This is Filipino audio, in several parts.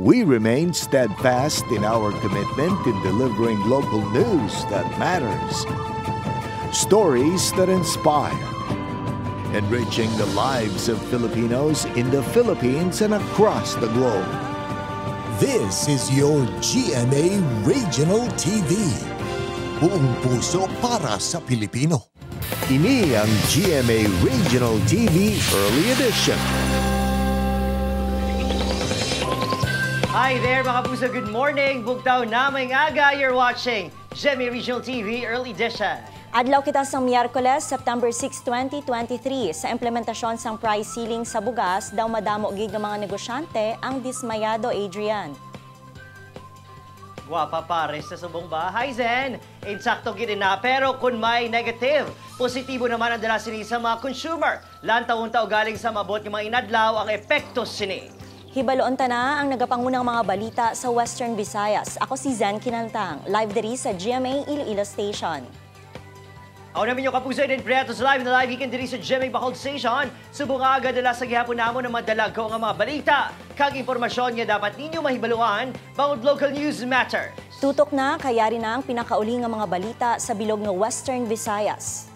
We remain steadfast in our commitment in delivering local news that matters. Stories that inspire. Enriching the lives of Filipinos in the Philippines and across the globe. This is your GMA Regional TV. Buong puso para sa Pilipino. Ini ang GMA Regional TV Early Edition. Hi there mga puso, good morning. Bugtaw na may aga, you're watching GMA Regional TV Early Edition. Adlaw kita sa Miyerkules, September 6, 2023. Sa implementasyon sang price ceiling sa bugas, daw madamo gig ng mga negosyante ang dismayado, Adrian. Guwapa pares sa subong ba? Hi Zen! Insakto gid na, pero kung may negative, positibo naman ang dala sini sa mga consumer. Lantaw-untaw galing sa mabot ng mga inadlaw ang epekto sini. Hibaloon ta na ang nagapangunang mga balita sa Western Visayas. Ako si Zen Kinantang, live diri sa GMA Iloilo Station. Ako namin yung kapuso din Pretos Live na live ikan diri sa GMA Bacolod Station. Subong aga dala sa gihapon namo na madalag ko nga mga balita. Kag impormasyon nga dapat ninyo mahibaluan bangod local news matter. Tutok na, kayari na ang pinakauli nga mga balita sa bilog ng Western Visayas.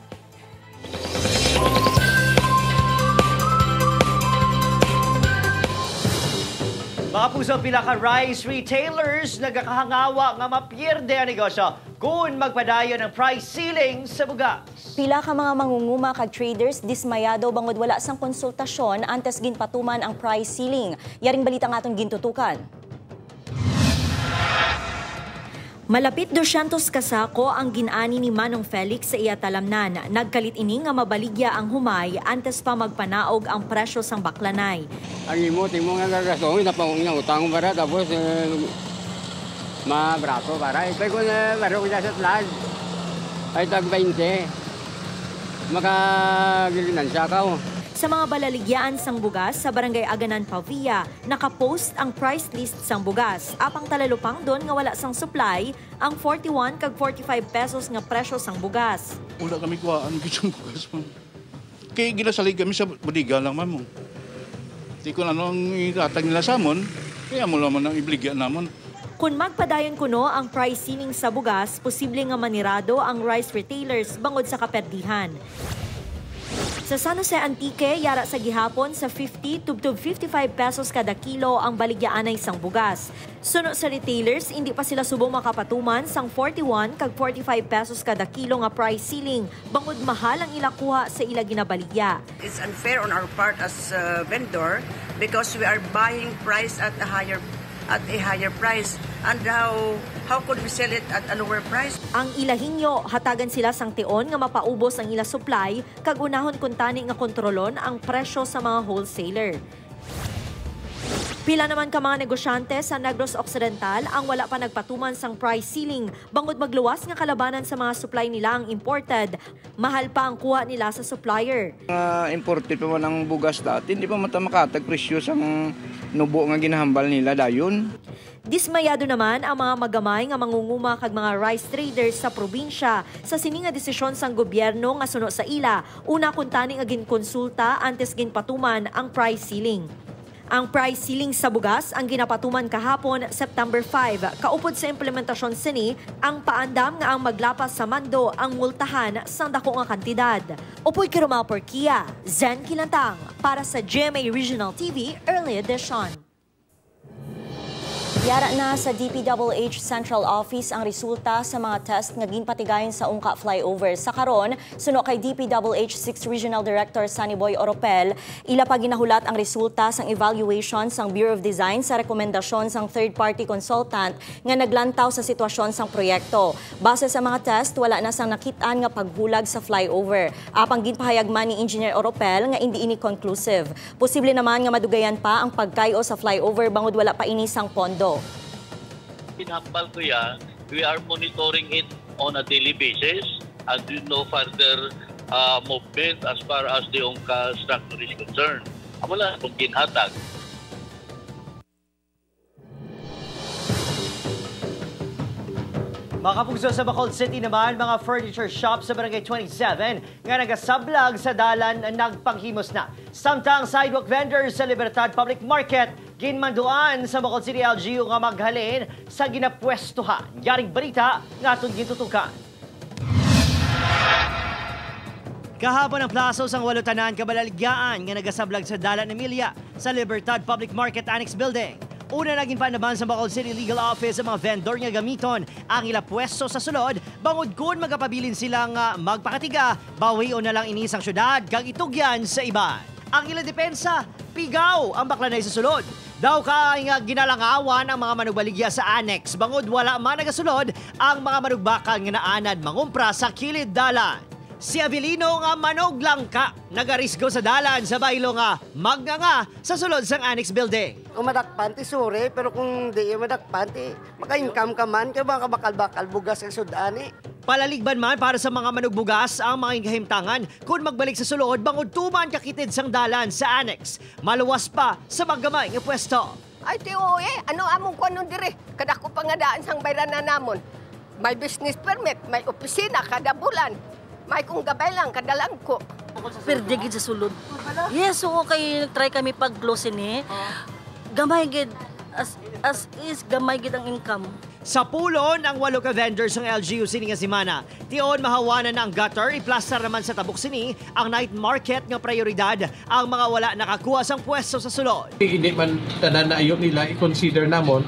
Mga puso, pila ka rice retailers nagkakahangawa nga mapierde ang negosyo kung magpadayon ng price ceiling sa bugas. Pila ka mga mangunguma kag traders dismayado bangod wala sang konsultasyon antes ginpatuman ang price ceiling. Yaring balita nga aton gintutukan. Malapit 200 kasako ang ginani ni Manong Felix sa iya talamnan. Nagkalit ini nga mabaligya ang humay antes pa magpanaog ang presyo sang baklanay. Ang imo nga gagastoin na pang utang para tapos mabraso para ipay ko na baro ko sa plan ay tag 20 makagilinan ka. Sa mga balaligyaan sang bugas sa Barangay Aganan, Pavia, nakapost ang price list sang bugas. Apang talalupang doon nga wala sang supply, ang 41 kag 45 pesos nga presyo sang bugas. Wala kami kuhaan kitang bugas mo. Kaya ginasalig kami sa budiga lang mamo. Di ko na nung itatag nila sa amon, kaya mo naman ang ibligyan namon. Kung magpadayon kuno ang price ceiling sa bugas, posible nga manirado ang rice retailers bangod sa kaperdihan. Sa San Jose Antique, yara sa gihapon sa 50 to 55 pesos kada kilo ang baligyaanay sang bugas. Suno sa retailers, hindi pa sila subong makapatuman sang 41 kag 45 pesos kada kilo nga price ceiling, bangod mahal ang ilakuha sa ila ginabaligya. It's unfair on our part as a vendor because we are buying price at a higher price, and how could we sell it at a lower price? Ang ilahinyo, hatagan sila sang tion nga mapaubos ang ila supply kag unahon kun tani nga kontrolon ang presyo sa mga wholesaler. Pila naman ka mga negosyante sa Negros Occidental ang wala pa nagpatuman sang price ceiling bangod magluwas nga kalabanan sa mga supply nila ang imported. Mahal pa ang kuha nila sa supplier. Imported pa man ang bugas dati, hindi pa makatag presyo sang nubo nga ginahambal nila dayon. Dismayado naman ang mga magamay nga mangunguma kag mga rice traders sa probinsya sa sini nga desisyon sang gobyerno nga suno sa ila. Una kun tani nga ginkonsulta antes ginpatuman ang price ceiling. Ang price ceiling sa bugas ang ginapatuman kahapon, September 5. Kaupod sa implementasyon sini, ang paandam nga ang maglapas sa mando ang multahan sa dako nga kantidad. Upoy Kirumal Porkia, Zen Kinantang, para sa GMA Regional TV Early Edition. Yara na sa DPWH Central Office ang resulta sa mga test nga ginpatigayon sa Ungka Flyover. Sa karon, suno kay DPWH 6th Regional Director Sunny Boy Oropel, ila pa ginahulat ang resulta sang evaluation sang Bureau of Design sa rekomendasyon sang third-party consultant nga naglantaw sa sitwasyon sang proyekto. Base sa mga test, wala na sang nakitaan nga pagbulag sa flyover. Apang ginpahayagman ni Engineer Oropel nga hindi ini conclusive. Posible naman nga madugayan pa ang pagkayo sa flyover bangod wala pa ini sang pondo. Pinakbal ko yan, we are monitoring it on a daily basis and no further movement as far as the Ungka structure is concerned. Wala kung ginhatag. Mga kapugso sa Bacolod City naman, mga furniture shop sa Barangay 27 nga nagasablag sa dalan nagpanghimos na. Samtang sidewalk vendors sa Libertad Public Market Ginmanduan sa Bacolod City LGU nga maghalin sa ginapwestuhan. Yaring balita nga itong gintutukan. Kahapon ang plaso sang walutanan kabalalgyaan nga nagasablag sa Dalan Emilia sa Libertad Public Market Annex Building. Una naging panaban sa Bacolod City Legal Office ang mga vendor nga gamiton ang ila pwesto sa sulod bangod kun magapabilin silang magpakatiga, bawi o na lang inisang syudad kag itugyan sa iba. Ang ila depensa, pigaw ang baklanay sa sulod. Daw ka nga ginalangawan ang mga manugbaligya sa annex bangod wala man nagasulod ang mga manugbakal nga naanad mangumpra sa kilid dalan. Si Avelino nga manog langka nagarisgo sa dalan sa baylo nga magnganga sa sulod sang annex building. Kung madakpan ti sure, pero kung di madakpan ti maka-income ka man kaya baka bakal-bakal bugas ang sudani. Palaligban man para sa mga manugbugas ang mga kahimtangan kung magbalik sa sulod bangod tuman kakitid sang dalan sa annex. Maluwas pa sa maggamay nga pwesto. Ay tiyo ano among ko anong dire? Kada ko pangadaan sang bayranan namon. May business permit, may opisina kada bulan. May kung gabay lang, kadalang ko. Perdigid sa sulod. Yes, oo, kay try kami pag-close ni. Gamay gid, as is, gamay gid ang income. Sa pulon, ang 8 ka vendors ng LGU sini nga simana. Tion mahawanan na ang gutter, iplastar naman sa tabok sini ang night market nga prioridad ang mga wala nakakuha sang pwesto sa sulod. Hindi man tanan na ayo nila i-consider namon.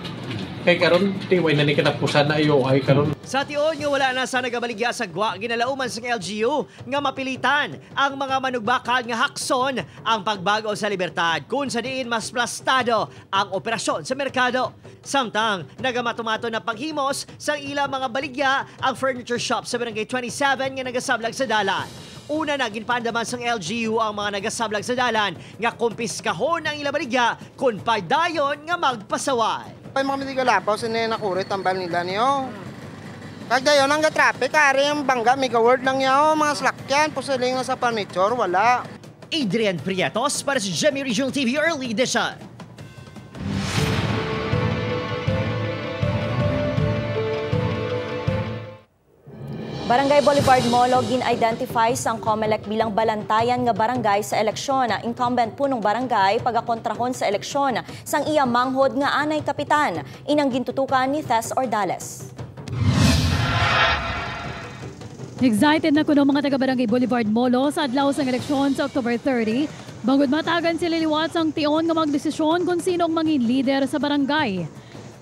Kay karon tiway na ni katapusan na ayo ay karon. Sa tion nga wala na sa nagabaligya sa gwa ginalauman sa LGU nga mapilitan ang mga manugbakal nga hakson ang pagbago sa libertad kung sa diin mas plastado ang operasyon sa merkado. Samtang nagamatumato na paghimos sa ilang mga baligya ang furniture shop sa Barangay 27 nga nagasablag sa dalan. Una na ginpandaman sang LGU ang mga nagasablag sa dalan nga kumpiskahon ang ilang baligya kung paydayon nga magpasaway. Pay mga mitigalapaw sa nakuri tambal nila niyo. Kagdayon ang traffic kari ang bangga mega word lang niya mga slakyan pusiling na sa furniture wala. Adrian Prietos para sa GMA Regional TV Early Edition. Barangay Boulevard Molo gin-identify sang COMELEC bilang balantayan nga barangay sa eleksyon. Incumbent punong barangay pagakontrahon sa eleksyon sang iya manghod nga anay kapitan. Inang gintutukan ni Tess Ordales. Excited na kuno mga taga-Barangay Boulevard Molo sa adlaw sang eleksyon sa October 30. Bangod matagan sila liwat sang tion nga magdesisyon kung sinong mangin leader sa barangay.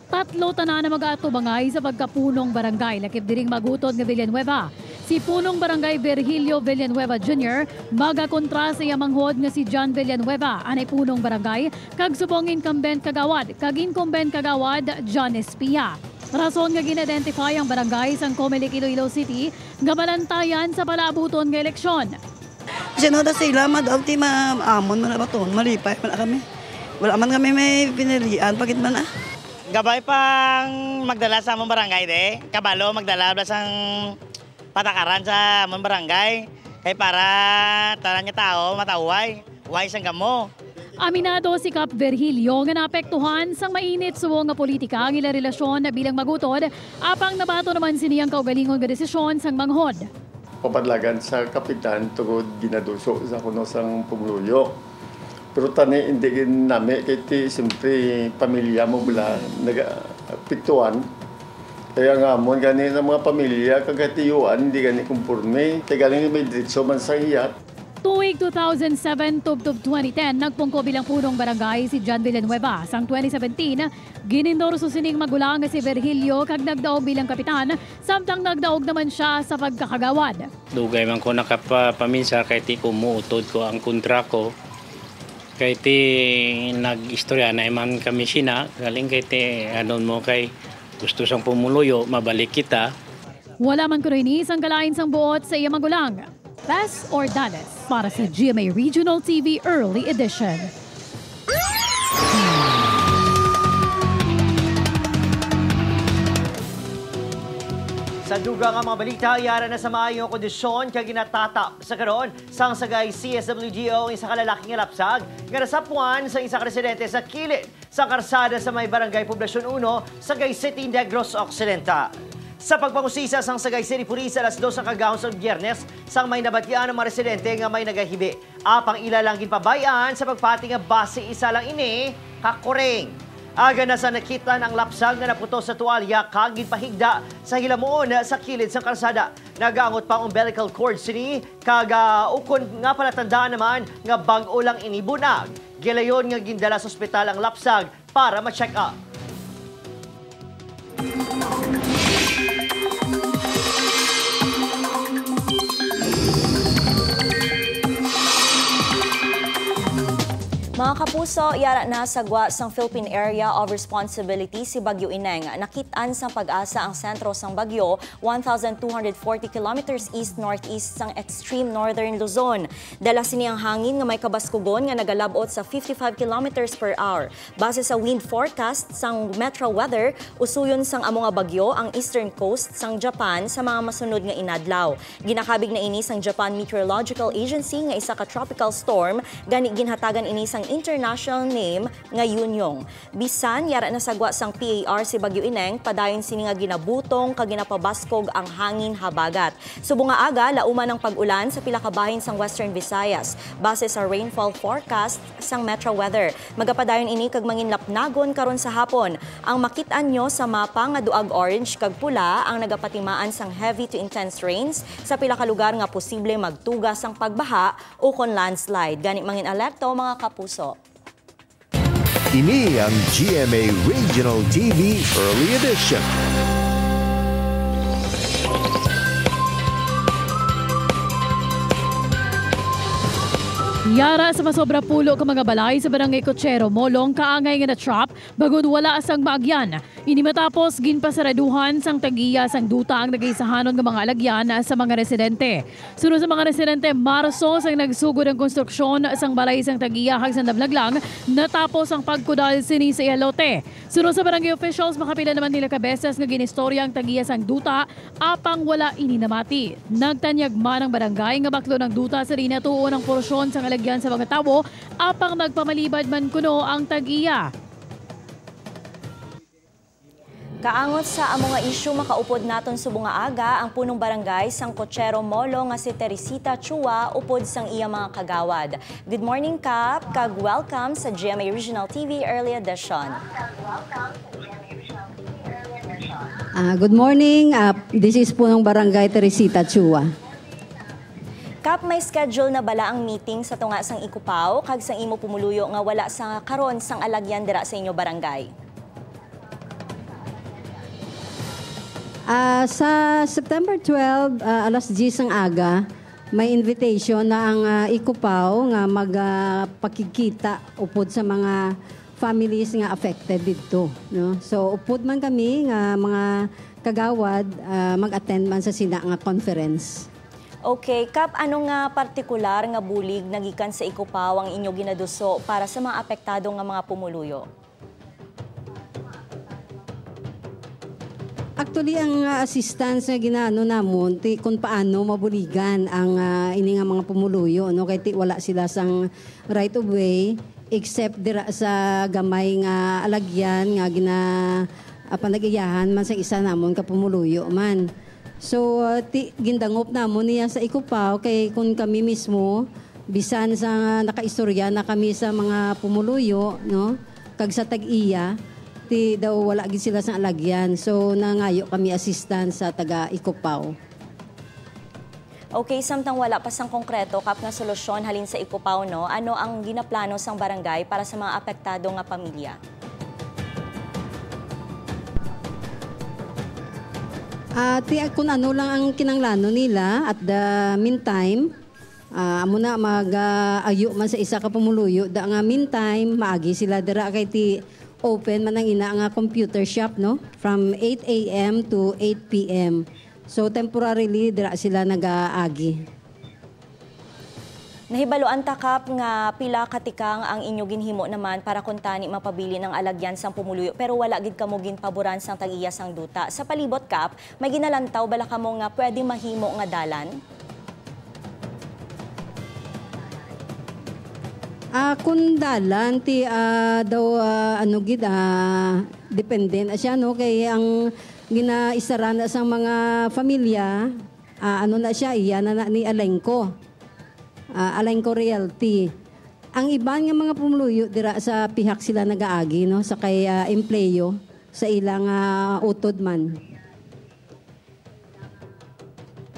3 tanan na mag-atubangay sa pagkapunong barangay. Lakip diring magutod nga Villanueva. Si punong barangay Virgilio Villanueva Jr. magakontra sa yamanghod nga si John Villanueva. Anay punong barangay kag subong incumbent kagawad. Kag incumbent kagawad John Espia. Rason nga gin-identify ang barangay sang COMELEC Iloilo City nga balantayan sa palaabuton nga eleksyon. Sino na sila madaw ti maamon man baton malipay man kami. Wala man kami may pinilian pagit man Gabay pang magdala sa among barangay de. Kabalo magdala sang patakaran sa among barangay. Kay para tanan nga tao mataway. Way sang gamo. Aminado si Cap Virgilio nga naapektuhan sang mainit suwo nga politika ang ila relasyon bilang magutod. Apang nabato naman siniyang kaugalingon nga desisyon sang manghod. Papadlagan sa kapitan tugod ginaduso sa kuno sang pugluyo. Pero tani hindi nami kay siyempre pamilya mo bula nagapiktuan. Kaya nga mo gani ng mga pamilya kagatiyuan hindi gani kumporme. Kaya gani may diretso man sa iyat. Tuig 2007 tubtub 2010 nagpungko bilang punong barangay si John Villanueva. Sang 2017 ginindorso sining magulang nga si Virgilio kag nagdaog bilang kapitan samtang nagdaog naman siya sa pagkakagawad. Dugay man ko nakapaminsa kay ti kumuutod ko ang kontra ko. Kay ti nag-istorya na iman kami sina, galing kay ti anon mo kay gusto sang pumuluyo, mabalik kita. Wala man ko rin isang kalain sang buot sa iya magulang. Tess Ordales para sa GMA Regional TV Early Edition. Sa dugang ang mga balita, yara na sa maayong kondisyon kaya ginatatap sa karon sang sagay CSWDO isang kalalaking lapsag nga nasapuan sa isang residente sa kilid sa karsada sa may barangay Poblasyon 1, Sagay City, Negros Occidental. Sa pagpangusisa sang Sagay City Police alas 2 ang kagahon sa Biyernes sang may nabatyaan ng mga residente nga may nagahibi. Apang ila lang ginpabayaan sa pagpati nga base isa lang ini Hakureng. Aga na sa nakita ng lapsang na naputo sa tuwalya kagin pahigda sa hilamuon sa kilid sa kalsada. Nagaangot pa ang umbilical cord sini kaga ukon nga palatandaan naman nga bag-o lang inibunag. Gilayon nga gindala sa ospital ang lapsag para ma-check up. Mga kapuso, yara na sagwa sang Philippine Area of Responsibility si Bagyo Ineng. Nakitaan sang pag-asa ang sentro sang Bagyo, 1,240 kilometers east-northeast sang extreme northern Luzon. Dala sini ang hangin nga may kabaskugon nga nagalabot sa 55 kilometers per hour. Base sa wind forecast sang Metro Weather, usuyon sang amo nga bagyo ang eastern coast sang Japan sa mga masunod nga inadlaw. Ginakabig na ini sang Japan Meteorological Agency nga isa ka tropical storm, gani ginhatagan ini sang international name nga Yunyong. Bisan yara na sagwa sang PAR si Bagyo Ineng, padayon sini nga ginabutong kag ginapabaskog ang hangin habagat. Subong nga aga lauman ang pag-ulan sa pila ka bahin sang Western Visayas base sa rainfall forecast sang Metro Weather. Magapadayon ini kag manginlapnagon karon sa hapon. Ang makit-an nyo sa mapa nga duag orange kag pula ang nagapatimaan sang heavy to intense rains sa pila ka lugar nga posible magtugas ang pagbaha o kon landslide. Gani mangin alerto mga kapuso. Ini ang GMA Regional TV Early Edition. Yara sa masobra pulo ka mga balay sa barangay Cochero, Molong, kaangay nga na trap, bagod wala sang maagyan. Ini matapos ginpasaraduhan sang tagiya sang duta ang nagaisahanon ng mga alagyan sa mga residente. Sunod sa mga residente, Marso sang nagsugod ang konstruksyon sang balay sang tagiya hag sa nablaglang, natapos ang pagkudal sini sa Ialote. Sunod sa barangay officials, makapila naman nila kabeses nga ginistorya ang tagiya sang duta, apang wala ininamati. Nagtanyag man ang barangay nga baklo ng duta sa rin natuon ang porsyon sang alagyan sa mga tao, apang nagpamalibad man kuno ang tagiya. Kaangot sa amo nga isyu makaupod naton subong nga aga ang punong barangay sang Cochero Molo nga si Teresita Chua upod sang iya mga kagawad. Good morning Kap, kag welcome sa GMA Regional TV Early Edition. Good morning, this is punong barangay Teresita Chua. Kap, may schedule na bala ang meeting sa tunga sang Ikupaw kag sang imo pumuluyo nga wala sa karon sang alagyan dira sa inyo barangay? Sa September 12, alas 10 ang aga, may invitation na ang Ikupaw nga magpakikita upod sa mga families nga affected dito. No? So upod man kami nga mga kagawad mag-attend man sa sina nga conference. Okay, Kap, ano nga partikular nga bulig nagikan sa Ikupaw ang inyo ginaduso para sa mga apektado nga mga pumuluyo? Actually, ang assistance na ginano namon, kung paano mabuligan ang ini nga mga pumuluyo, no? Kaya wala sila sang right of way, except dira sa gamay nga alagyan nga panagayahan man sa isa namon ka pumuluyo man. So, gindangop namon niya sa Ikupaw, kay kung kami mismo, bisan sa nakaistorya na kami sa mga pumuluyo, no? Kag sa tag-iya, daw wala gid sila sa alagyan. So nangayo kami assistance sa taga Ikupaw. Okay, samtang wala pa sang konkreto Kap nga solusyon halin sa Ikupaw, no? Ano ang ginaplano sang barangay para sa mga apektado nga pamilya? Kung ano lang ang kinanglano nila at the meantime, amo na mag-ayo man sa isa ka pumuluyo, da nga meantime maagi sila dira kay open man ang ina nga computer shop, no? From 8 a.m. to 8 p.m. So temporarily dira sila nag-aagi. Nahibaloan ta Kap nga pila katikang ang inyo ginhimo naman para kuntani mapabili ng alagyan sang pumuluyo pero wala gid kamo ginpaboran sang tag-iya sang duta. Sa palibot Kap, may ginalantaw bala kamo nga pwede mahimo nga dalan? Kung dalan daw ano gid depende na siya, no, kay ang ginaisara na sa mga pamilya ano na siya iya na ni Alengco Realty. Ang iban nga mga pumuluyo dira sa pihak sila nagaagi no sa kay empleyo sa ilang utod man.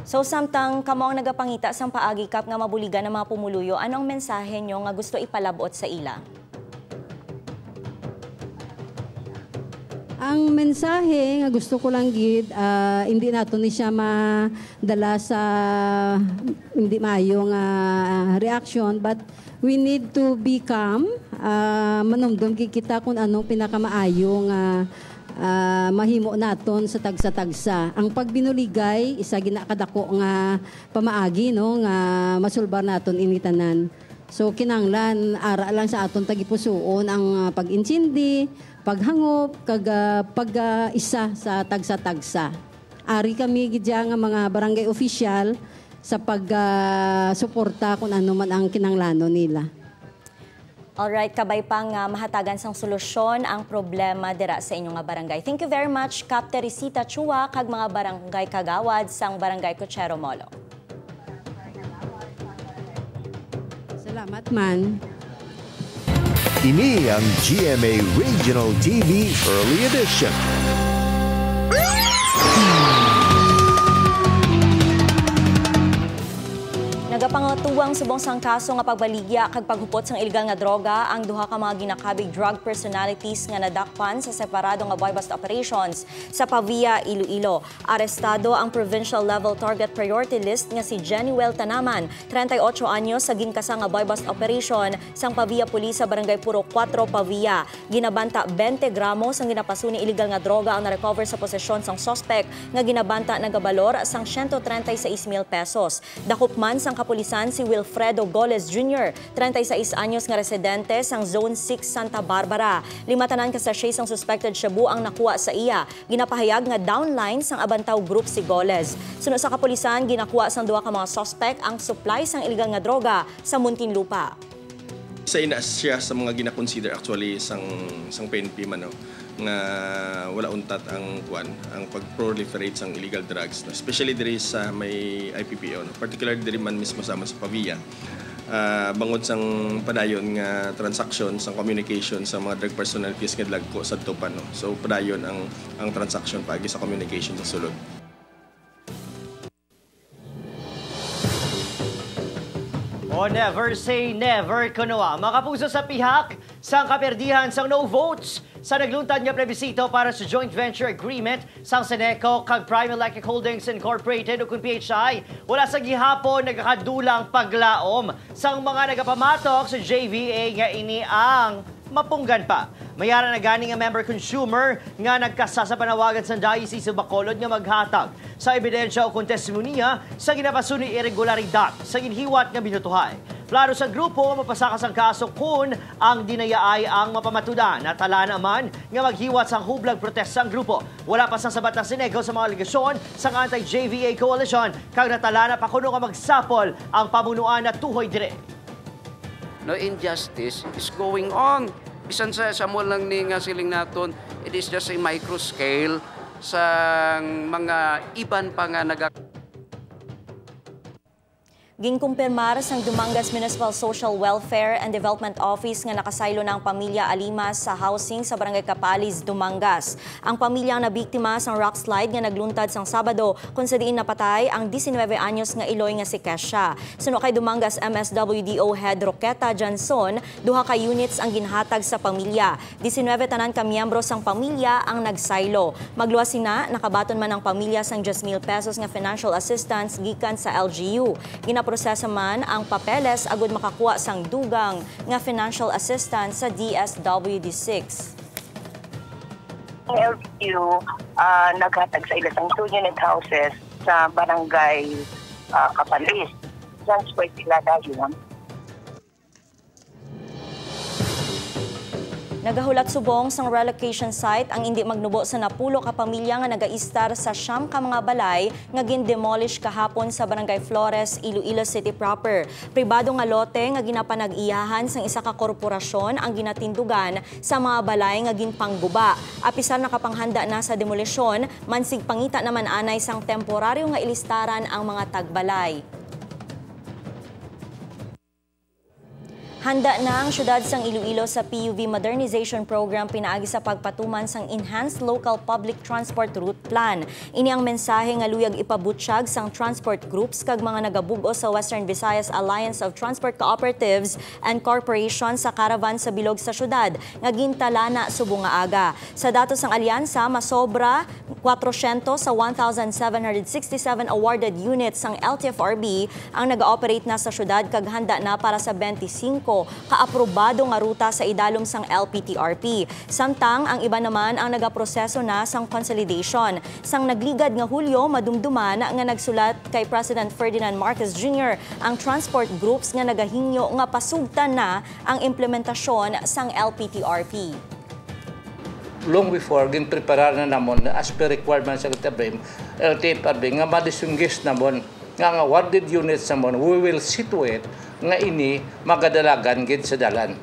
So samtang kamo ang nagapangita sang paagi kap nga mabuligan ng mga pumuluyo, anong mensahe nyo nga gusto ipalabot sa ila? Ang mensahe nga gusto ko lang gid, hindi nato ni siya madala sa hindi maayong reaction, but we need to be calm, manumdum kita kung anong pinakamaayong mahimo naton sa tagsa-tagsa. Ang pagbinuligay isa ginakadako nga pamaagi no nga masulbar naton initanan. So kinanglan ara lang sa aton tagipusoon ang pag-insindi, paghangop kag pag-isa sa tagsa-tagsa. Ari kami gidya nga mga barangay official sa pag-suporta kung ano man ang kinanglano nila. Alright, kabay pang mahatagan sang solusyon ang problema dira sa inyong barangay. Thank you very much, Kap Teresita Chua, kag mga barangay kagawad sang Barangay Cochero Molo. Salamat man. Ini ang GMA Regional TV Early Edition. Nagapangutuwang subong sang kaso nga pagbaligya kag paghupot sang illegal nga droga ang duha ka mga ginakabig drug personalities nga nadakpan sa separado nga boy bust operations sa Pavia, Iloilo. Arestado ang provincial level target priority list nga si Jenny-Well Tanaman, 38 anyos, sa ginkasa nga boy bust operation sang Pavia Police sa Barangay Puro 4, Pavia. Ginabanta 20 gramos ang ginapasuni illegal nga droga ang na-recover sa posesyon sang suspect nga ginabanta nagabalor sang 136,000 pesos. Dakop man sang kapulisan si Wilfredo Goles Jr., 36 anyos nga residente sang Zone 6 Santa Barbara. 5 tanan ka sachet sang suspected shabu ang nakuha sa iya. Ginapahayag nga downline sang Abantaw Group si Goles. Sunod sa kapulisan, ginakuha sang duha ka mga suspect ang supply sang illegal nga droga sa Muntinlupa. Isa ina siya sa mga gina-consider actually sang PNP man, no? Nga wala untat ang pag-proliferate sang illegal drugs, no? Especially diri sa may IPPO, no? Particularly diri man mismo sa Pavia. Bangod sang padayon nga transaction sang communication sa mga drug personalities nga dagko sa tupan, no? So padayon ang transaction pagi sa communication sa sulod. O never say never kunoa. Makapuso sa pihak sang kaperdihan sang no votes sa nagluntad nga plebisito para sa joint venture agreement sang Seneco kag Prime Electric Holdings Incorporated o kun PHI. Wala sa gihapon nagakadulang paglaom sang mga nagapamatok sa JVA nga ini ang mapunggan pa. Mayara na gani nga member consumer nga nagkasa sa panawagan sa Diocese of Bacolod nga maghatag sa ebidensya o testimonya sa ginapasuni irregularidad sa ginhiwat nga binutuhay. Plano sa grupo mapasakas ang kaso kung ang dinayaay ang mapamatudan. Natala naman nga maghiwat sa hublag protesta ang grupo. Wala pa sang sabat ng Seneco sa mga aligasyon sa anti-JVA coalition kag natala na pa kuno nga magsapol ang pamunuan na tuhoy dire. No injustice is going on. Bisan sa mo lang ni nga siling naton, it is just a micro scale sa mga iban pa nga Ginkumpirmar sang Dumangas Municipal Social Welfare and Development Office nga nakasaylo ng pamilya Alimas sa housing sa Barangay Capalis, Dumangas. Ang pamilya ang nabiktima sang rock slide nga nagluntad sang Sabado kung sa diin napatay ang 19 anyos nga Iloy nga si Kesha. Suno kay Dumangas MSWDO Head Roqueta Johnson, duha ka units ang ginhatag sa pamilya. 19 tanan ka miyembro sang pamilya ang nagsaylo. Magluwas sina, nakabaton man ang pamilya sang 10,000 pesos nga financial assistance gikan sa LGU. Proseso man ang papeles agud makakuha sang dugang nga financial assistance sa DSWD6. Ang LGU naghatag sa ilang 2-unit houses sa barangay Capalis. Transfer sila dayon. Nagahulat subong sang relocation site ang hindi magnubo sa napulo ka pamilya nga nagaistar sa siyam ka mga balay nga gin-demolish kahapon sa Barangay Flores, Iloilo City proper. Pribado nga lote nga ginapanag-iyahan sang isa ka korporasyon ang ginatindugan sa mga balay nga ginpangguba. Apisar nakapanghanda na sa demolisyon, mansig pangita naman anay sang temporaryo nga ilistaran ang mga tagbalay. Handa na ang syudad sang Iloilo sa PUV Modernization Program pinaagi sa pagpatuman sang Enhanced Local Public Transport Route Plan. Ini ang mensahe nga luyag ipabutsyag sang transport groups kag mga nagabugo sa Western Visayas Alliance of Transport Cooperatives and Corporations sa caravan sa bilog sa syudad nga gintalana subong nga aga. Sa datos ng alyansa, masobra 400 sa 1,767 awarded units sang LTFRB ang nag-ooperate na sa syudad kag handa na para sa 25 kaaprobado nga ruta sa idalom sang LPTRP. Samtang ang iba naman ang nagaproseso na sang consolidation. Sang nagligad nga Hulyo, madumduman nga nagsulat kay President Ferdinand Marcos Jr. ang transport groups nga nagahingyo nga pasugtan na ang implementasyon sang LPTRP. Long before, ginpreparar na namon as per requirements ng LTFRB nga madistinguish namon nga awarded units namon, we will situate nga ini magadalagan gid sa dalan.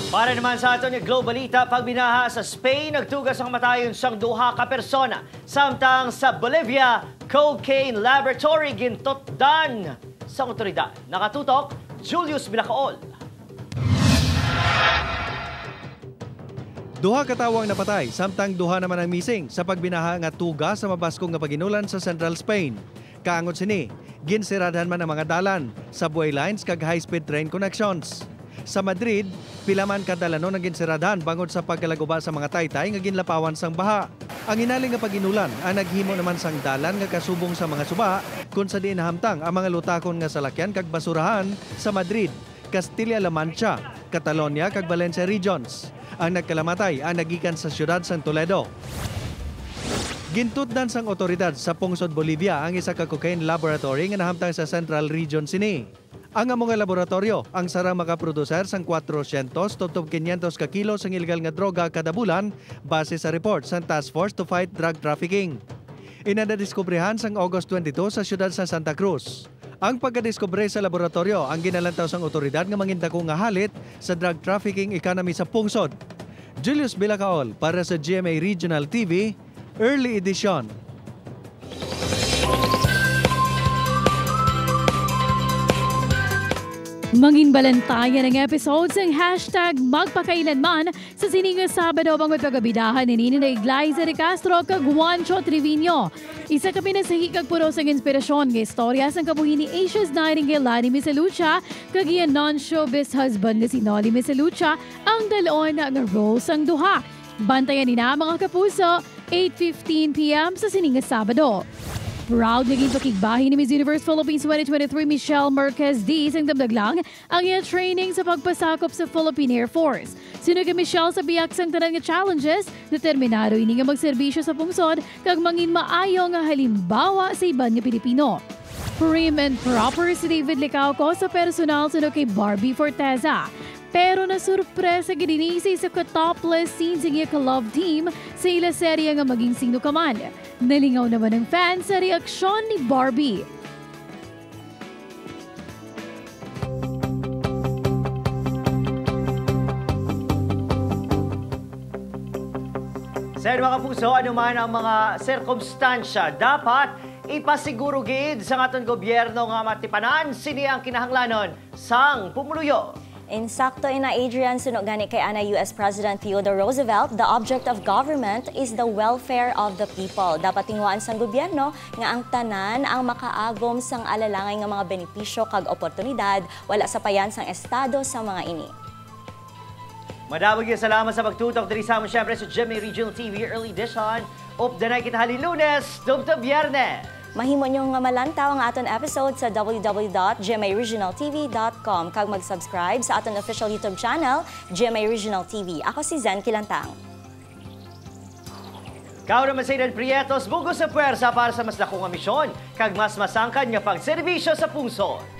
Para naman sa aton yung Globalita, pagbinaha sa Spain, nagtugas ang matayon siyang duha ka persona. Samtang sa Bolivia, cocaine laboratory gintotdan sa otoridad. Nakatutok, Julius Bilacaol. Duha katawang napatay, samtang duha naman ang missing sa pagbinaha nga tuga sa mabaskong nga paginulan sa Central Spain. Kaangon sini, ginsiradahan man ang mga dalan, subway lines kag high-speed train connections. Sa Madrid, pilaman kadalanon ang ginsiradahan bangod sa pagkalaguba sa mga taytay nga ginlapawan sang baha. Ang inaling nga paginulan ang naghimo naman sang dalan nga kasubong sa mga suba kung sa diin nahamtang ang mga lutakon nga salakyan kag basurahan sa Madrid, Castilla-La Mancha, Catalonia kag Valencia regions. Ang nagkalamatay ang nagikan sa siyudad sang Toledo. Gintutdan sang otoridad sa Pungsod, Bolivia ang isa ka cocaine laboratory nga nahamtang sa Central Region sini. Ang among laboratorio ang sarang makaproduser sang 400 to 500 ka kilo sang ilegal nga droga kada bulan base sa report sang Task Force to Fight Drug Trafficking. Inadiskubrihan sang August 22 sa siyudad sa Santa Cruz. Ang pagkadiskubre sa laboratorio ang ginalantaw sang otoridad nga mangindako nga halit sa drug trafficking economy sa Pungsod. Julius Bilacaol para sa GMA Regional TV, Early Edition. Mangin balantayan ang episodes ng hashtag magpakailanman sa sininga Sabado bangod pagabidahan ni Nina Iglesia de Castro kag Juancho Trevino. Isa kami na sa hikag puro sa inspirasyon ng istorya sang kabuhi ni Asia's Nightingale Lani Misalucha kag iyan non-showbiz husband ni si Nolly Misalucha ang dalon nga role sang duha. Bantayan ni na mga kapuso, 8:15 p.m. sa sininga Sabado. Proud naging pakigbahin ni Miss Universe Philippines 2023 Michelle Marquez D. Sang damdaglang ang iya training sa pagpasakop sa Philippine Air Force. Sunod kay Michelle sa biyak sang tanan nga challenges, determinado ini nga magserbisyo sa pungsod kag mangin maayo nga halimbawa sa iban nga Pilipino. Prim and proper si David Licauco sa personal sunod kay Barbie Forteza. Pero nasurpresa gininisi sa ka-topless scenes ng iya ka-love team sa ila serye nga maging sino ka man. Nalingaw naman ng fans sa reaksyon ni Barbie. Sa mga kapuso, anuman ang mga sirkumstansya, dapat ipasiguro gid sa aton gobyerno nga matipanan sini ang kinahanglanon sang pumuluyo. Insakto ina Adrian sunog gani kay ana US President Theodore Roosevelt, the object of government is the welfare of the people. Dapat tingwaan sang gobyerno nga ang tanan ang makaagom sang alalangay nga mga benepisyo kag oportunidad wala sa payan sang estado sa mga ini. Madaming salamat sa pagtutok diri sa amon syempre sa GMA Regional TV Early Edition. Updanay kita hali Lunes, dubta Biyernes. Mahimo nyo nga malantaw ang aton episode sa www.gmaregionaltv.com kag mag-subscribe sa aton official YouTube channel, GMA Regional TV. Ako si Zen Kilantang. Kao naman sa Idan Prietos, bugos sa puwersa para sa mas dakong misyon kag mas masangkad nga pagserbisyo sa pungsod.